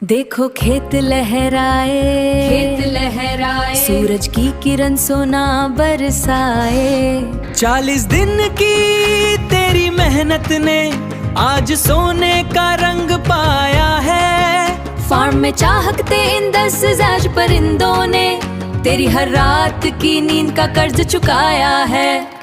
देखो खेत लहराए, खेत लहराए, सूरज की किरण सोना बरसाए। 40 दिन की तेरी मेहनत ने आज सोने का रंग पाया है। फार्म में चाहकते इन 10,000 परिंदों ने तेरी हर रात की नींद का कर्ज चुकाया है।